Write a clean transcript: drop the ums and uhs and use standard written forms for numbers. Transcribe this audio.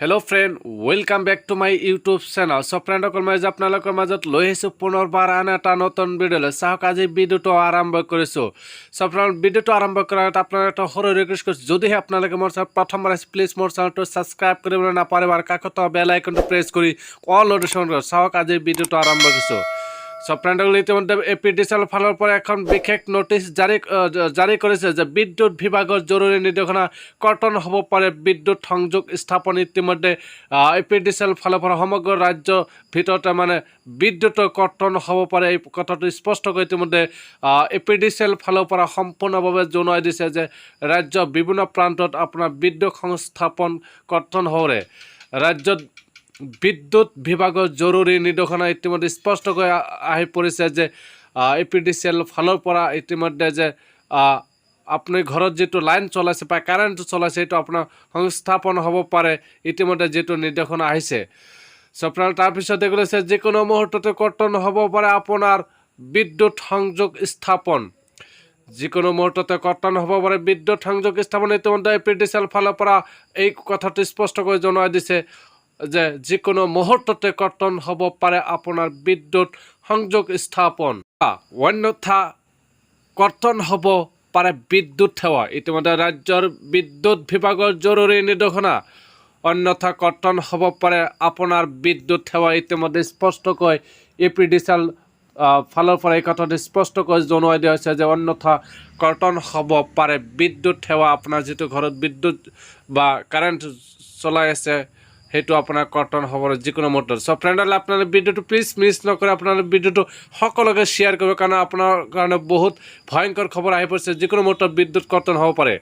Hello friend, welcome back to my YouTube channel. So friend সকল মই আপোনালোকৰ মাজত লৈ আহিছো পুনৰবাৰ আন এটা নতুন ভিডিঅ লৈ চাওক আজি ভিডিঅটো আৰম্ভ কৰিছো। সো ফ্ৰেণ্ড ভিডিঅটো আৰম্ভ কৰাৰ আগতে আপোনাক এটা সৰু ৰিকুৱেষ্ট কৰিছো, যদিহে আপোনালোকে মোৰ চেনেল প্ৰথমবাৰ আছে প্লিজ মোৰ চেনেলটো সাবস্ক্ৰাইব কৰিবলৈ নাপাহৰিব আৰু কাষত বেল আইকনটো প্ৰেছ কৰি অল নোটিফিকেশ্যন কৰক। চাওক আজি ভিডিঅটো আৰম্ভ কৰিছো। সো ফ্ৰেণ্ড ইতিমধ্যে এপিডিসিএল ফালৰ পৰা এখন বিশেষ নোটিছ জাৰি কৰিছে যে বিদ্যুৎ বিভাগৰ জৰুৰী নিৰ্দেশনা কৰ্তন হ'ব পাৰে বিদ্যুৎ সংযোগ স্থাপন। ইতিমধ্যে এপিডিসিএল ফালৰ পৰা সমগ্ৰ ৰাজ্য ভিতৰতে মানে বিদ্যুৎৰ কৰ্তন হ'ব পাৰে এই কথাটো স্পষ্ট কৰি ইতিমধ্যে এপিডিসিএল ফালৰ পৰা সম্পূৰ্ণভাৱে জনাই দিছে যে ৰাজ্যৰ বিভিন্ন প্ৰান্তত আপোনাৰ বিদ্যুৎ সংস্থাপন কৰ্তন হ'ব পাৰে। ৰাজ্যত বিদ্যুৎ বিভাগৰ জৰুৰী নিৰ্দেশনা ইতিমধ্যে স্পষ্টকৈ আহি পৰিছে যে এপিডিসিএল ফালৰ পৰা ইতিমধ্যে যে আপুনি ঘৰত যেটো লাইন চলাইছে বা কাৰেন্ট চলাইছে এটো আপোনাৰ সংস্থাপন হ'ব পাৰে ইতিমধ্যে যেটো নিৰ্দেশনা আহিছে। সপ্ৰাল তাৰ পিছত দেখুৱাইছে যিকোনো মুহূৰ্ততে কৰ্তন হ'ব পাৰে আপোনাৰ বিদ্যুৎ সংযোগ স্থাপন। যিকোনো মুহূৰ্ততে কৰ্তন হ'ব পাৰে বিদ্যুৎ সংযোগ স্থাপন। ইতিমধ্যে এপিডিসিএল ফালৰ পৰা এই কথাটো স্পষ্টকৈ জনাই দিছে যে যিকোনো মুহূৰ্ততে কৰ্তন হ'ব পাৰে আপোনাৰ বিদ্যুৎ সংযোগ স্থাপন, অন্যথা কৰ্তন হ'ব পাৰে বিদ্যুৎ সেৱা। ইতিমধ্যে ৰাজ্যৰ বিদ্যুৎ বিভাগৰ জৰুৰী নিৰ্দেশনা, অন্যথা কৰ্তন হ'ব পাৰে আপোনাৰ বিদ্যুৎ সেৱা। ইতিমধ্যে স্পষ্টকৈ এপিডিসিএল ফালৰ পৰা এই কথাটো স্পষ্টকৈ জনাই দিয়া হৈছে যে অন্যথা কৰ্তন হ'ব পাৰে বিদ্যুৎ সেৱা। আপোনাৰ যেটো ঘৰত বিদ্যুৎ বা কাৰেন্ট চলাই আছে সেইটো আপোনাৰ কৰ্তন হ'ব যিকোনো মুহূৰ্তত। সো ফ্ৰেণ্ড আপোনালোকে ভিডিঅ'টো প্লিজ মিছ নকৰে, আপোনালোকে ভিডিঅ'টো সকলোকে শ্বেয়াৰ কৰিব, কাৰণ আপোনাৰ কাৰণে বহুত ভয়ংকৰ খবৰ আহি পৰিছে, যিকোনো মুহূৰ্তত বিদ্যুৎ কৰ্তন হ'ব পাৰে।